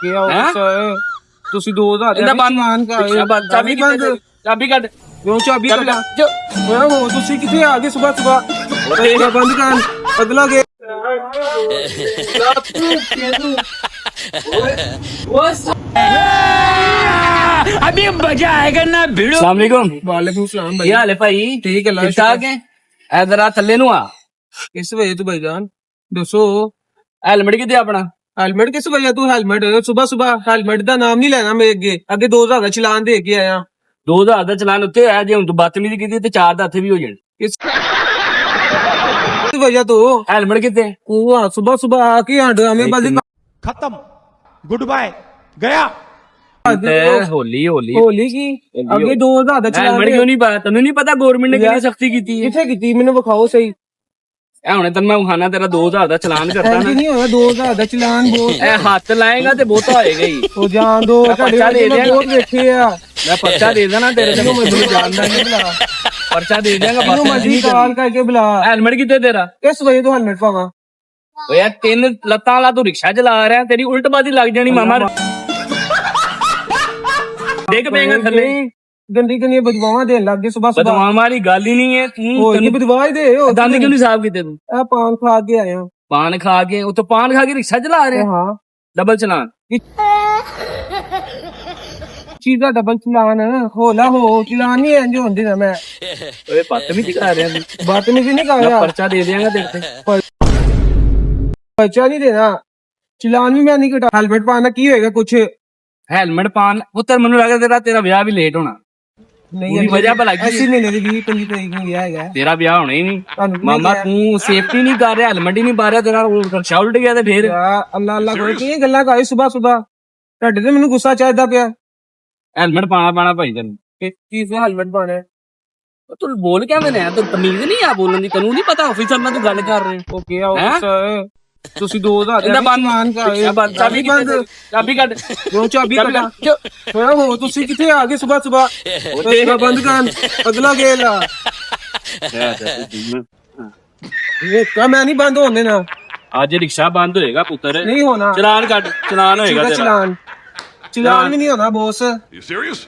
ਕੀ ਆ ਤੁਸੀਂ 2000 ਇਹਦਾ ਬੰਦ ਸਮਾਨ ਕਰ ਚਾਬੀ ਬੰਦ ਚਾਬੀ ਕੱਢ ਕਿਉਂ ਚਾਬੀ ਕੱਢ ਓਏ ਤੁਸੀਂ ਕਿੱਥੇ ਆ ਗਏ ਸਵੇਰ ਸਵੇਰ ਬੰਦ ਕਰ ਅਗਲਾ ਗੇ अभी मजा आएगा ना भिड़ो। अस्सलाम वालेकुम। वालेकुम सलाम भाई। क्या हाल है भाई? ठीक है ठीक ठाक है। इधर आ थल्ले नु आ। किस वजह तू भाईजान दसो हेलमेट किथे अपना? हेलमेट किस वजह तू हेलमेट सुबह सुबह हेलमेट दा नाम नहीं लेना मैं अगे 2000 दा चलान दे के आया 2000 ਦਾ ਚਲਾਨ ਉੱਤੇ ਆਇਆ ਜੇ ਹੁਣ ਤੂੰ ਬਦਤਮੀਜ਼ੀ ਕੀਤੀ ਤੇ 4 ਦਾ ਇੱਥੇ ਵੀ ਹੋ ਜਾਣ। किस वजह तू हेलमेट किथे? तू सुबह सुबह आके यहाँ ड्रामेबाजी खत्म गुड बाय गया होली होली होली की अगे 2000 दा चलान हेलमेट क्यों नहीं पाया? ਤੈਨੂੰ ਨਹੀਂ ਪਤਾ ਗਵਰਨਮੈਂਟ ਨੇ ਕਿੰਨੀ ਸਖਤੀ ਕੀਤੀ ਹੈ? किथे कीती मैंने विखाओ सही ਇਹ ਹੁਣੇ ਤੈਨੂੰ ਮੈਂ ਵਿਖਾਣਾ ਤੇਰਾ 2000 ਦਾ ਚਲਾਨ ਕਰਤਾ ਨਾ। नहीं होया 2000 दा चलान बहुत ਇਹ ਹੱਥ ਲਾਏਗਾ ਤੇ ਬਹੁਤਾ ਹੋਏਗਾ ਹੀ। ओ जान दो पर्चा दे दिया। बहुत देखे आ ਮੈਂ ਪਰਚਾ ਦੇ ਦੇਣਾ ਤੇਰੇ ਤੇ ਮੈਨੂੰ ਜਾਣਦਾ ਨਹੀਂ ਬੁਲਾ ਪਰਚਾ ਦੇ ਦਿਆਂਗਾ तू मर्जी कॉल करके बुला हेलमेट किथे तेरा? किस वजह तो हेलमेट पावा ਓ ਯਾਰ ਤਿੰਨ ਲੱਤਾਂ ਵਾਲਾ ਤੂੰ ਰਿਕਸ਼ਾ ਚਲਾ ਰਿਹਾ ਤੇਰੀ ਉਲਟਬਾਜ਼ੀ ਲੱਗ ਜਾਣੀ ਮਾਮਾ ਦੇਖ ਪੈਂਗਾ ਥੱਲੇ गंदी गंदी बदवावां देन लग गए सुबह सुबह ਬਦਮਾਸ਼ ਵਾਲੀ ਗੱਲ ਹੀ ਨਹੀਂ ਹੈ ओ ये बदवा ही दे ओ ਦੰਦ ਕਿਉਂ ਨਹੀਂ ਸਾਫ਼ ਕੀਤੇ ਤੂੰ? आ पान खा के आया ਪਾਨ ਖਾ ਕੇ ਉੱਤੋਂ ਪਾਨ ਖਾ ਕੇ ਰਿਕਸ਼ਾ ਚਲਾ ਰਿਹਾ हां ਡਬਲ ਚਲਾਨ। चीज़ का डबल चलान होला हो चलान नहीं इंज होंदी ना मैं ਓਏ ਪੱਤ ਵੀ ਦਿਖਾ ਰਿਹਾ ਤੂੰ। बदतमीजी नहीं कर ਮੈਂ रहा ਪਰਚਾ ਦੇ ਦਿਆਂਗਾ ਤੇਰੇ ਤੇ। पर्चा नहीं देना चलान भी मैं नहीं कटा हेलमेट पाना की होएगा कुछ ਹੈਲਮਟ ਪਾਨ ਪੁੱਤਰ ਮੈਨੂੰ ਲੱਗਦਾ ਤੇਰਾ ਵਿਆਹ ਵੀ ਲੇਟ ਹੋਣਾ। नहीं पूरी वजह भला की ऐसी महीने की 20 तरीक ਨੂੰ ਵਿਆਹ ਹੈਗਾ ਤੇਰਾ ਵਿਆਹ ਹੋਣਾ ਹੀ ਨਹੀਂ ਤੁਹਾਨੂੰ ਮਾਮਾ ਤੂੰ ਸੇਫਟੀ ਨਹੀਂ ਕਰ ਰਿਹਾ ਹੈਲਮਟ ਹੀ ਨਹੀਂ ਪਾ ਰਿਹਾ ਤੇਰਾ ਰਿਕਸ਼ਾ ਉਲਟ ਗਿਆ ਤੇ ਫੇਰ ਅੱਲਾ ਅੱਲਾ ਕੋਈ ਕੀ ਗੱਲਾਂ ਕਰਾਈ ਸਵੇਰ ਸਵੇਰ ਤੁਹਾਡੇ ਤੇ ਮੈਨੂੰ ਗੁੱਸਾ ਚਾਹਦਾ ਪਿਆ ਹੈਲਮਟ ਪਾਣਾ ਭਾਈ ਤੈਨੂੰ। ਕੀ ਸੇ ਹੈਲਮਟ ਪਾਣਾ ਹੈ ਤੂੰ ਬੋਲ ਕਿਵੇਂ ਨੇ ਤੂੰ ਤਮੀਜ਼ ਨਹੀਂ ਆ ਬੋਲਣ ਦੀ ਤੈਨੂੰ ਨਹੀਂ ਪਤਾ ਆਫੀਸਰ ਨਾਲ ਤੂੰ ਗੱਲ ਕਰ ਰਿਹਾ। ਓਕੇ ਆਫਿਸਰ ਤੁਸੀਂ 2000 ਇਹਦਾ ਬੰਦ ਸਮਾਨ ਕਰ ਚਾਬੀ ਬੰਦ ਚਾਬੀ ਕੱਢ ਕਿਉਂ ਚਾਬੀ ਕੱਢ ਹੋਇਆ ਹੋ ਤੁਸੀਂ ਕਿੱਥੇ ਆ ਗਏ ਸਵੇਰ ਸਵੇਰ ਦੇਖ ਬੰਦ ਕਰ ਅਗਲਾ ਗੇਲ ਆ ਇਹ ਕੰਮ ਨਹੀਂ ਬੰਦ ਹੋਣ ਦੇਣਾ ਅੱਜ ਰਿਕਸ਼ਾ ਬੰਦ ਹੋਏਗਾ ਪੁੱਤਰ। ਨਹੀਂ ਹੋਣਾ ਚਲਾਨ ਕੱਢ ਚਲਾਨ ਹੋਏਗਾ ਤੇਰਾ। ਚਲਾਨ ਵੀ ਨਹੀਂ ਹੋਣਾ ਬੋਸ You serious?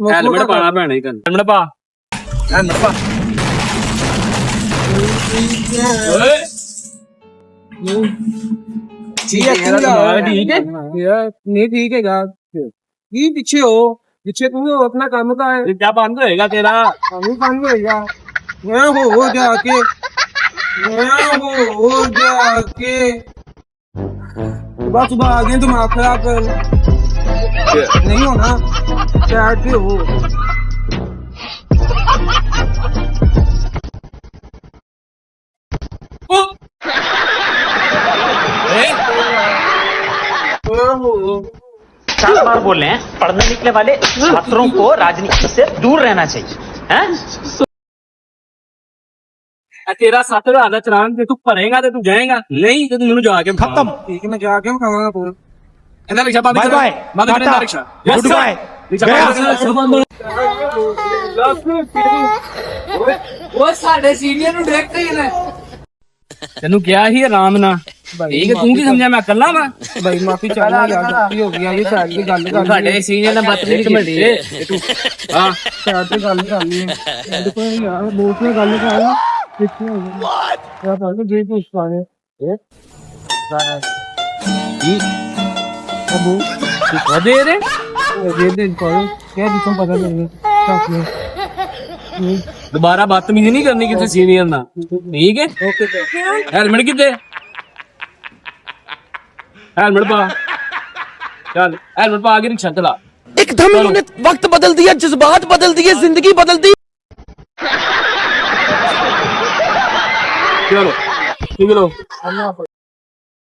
ਹੈਲਮਟ ਪਾਣਾ ਪੈਣਾ ਹੀ ਤੈਨੂੰ। ਹੈਲਮਟ ਪਾ ਹੈਲਮਟ ਪਾ ਓਏ ठीक है ठीक है यार नहीं ठीक है यार ये पीछे तुम अपना काम का है ਰਿਕਸ਼ਾ ਬੰਦ ਹੋਏਗਾ ਤੇਰਾ। हम काम होएगा मैं हो जाके सुबह सुबह आ गए तुम खराब कर नहीं होना चैट पे हो चार बार बोले हैं पढ़ने निकले वाले छात्रों को राजनीति से दूर रहना चाहिए हैं? तेरा 7000 ਦਾ ਚਲਾਨ ਤੇ ਤੂੰ ਭਰੇਗਾ ਤੇ ਤੂੰ ਜਾਏਗਾ ਨਹੀਂ ਤੇ ਤੂੰ ਮੈਨੂੰ ਜਾ ਕੇ खत्म ठीक है मैं जाके हम खाऊंगा पूरा ਇਹਦਾ ਰਿਕਸ਼ਾ ਬੰਦ बाय ਕਰ बाय ਬੰਦ ਕਰ ਇਹਦਾ ਰਿਕਸ਼ਾ गुड बाय ਉਹ ਸਾਡੇ ਸੀਨੀਅਰ ਨੂੰ ਦੇਖਦੇ ਨੇ ਤੈਨੂੰ ਕਿਹਾ ਸੀ ਆਰਾਮ ਨਾਲ ਠੀਕ ਹੈ ਤੂੰ ਕੀ ਸਮਝਿਆ ਮੈਂ ਇਕੱਲਾ ਵਾਂ भाई माफी चाहना यार गलती हो गई ये साइड की गल कर ਸਾਡੇ ਸੀਨੀਅਰ ਨਾਲ ਬਦਤਮੀਜ਼ੀ ਕੀਤੀ ਤੂੰ ਹਾਂ साइड पे गल कर ली देखो यार बोस ने गल कर कितने हो गए यार पहले जे पूछ पाए ए ਕੀ अबू ਵਧੇ ਰੇ ये दिन करो क्या दिखो पता नहीं क्या ਦੁਬਾਰਾ ਬਦਤਮੀਜ਼ੀ ਨਹੀਂ ਕਰਨੀ ਕਿਸੇ ਸੀਨੀਅਰ ਨਾਲ ਠੀਕ ਹੈ ओके ਹੈਲਮਟ ਕਿੱਥੇ हेलमेट पा चल हेलमेट पा के रिक्शा चला एकदम इन्होंने वक्त बदल दिया जज्बात बदल दिए जिंदगी बदल दी चलो निकलो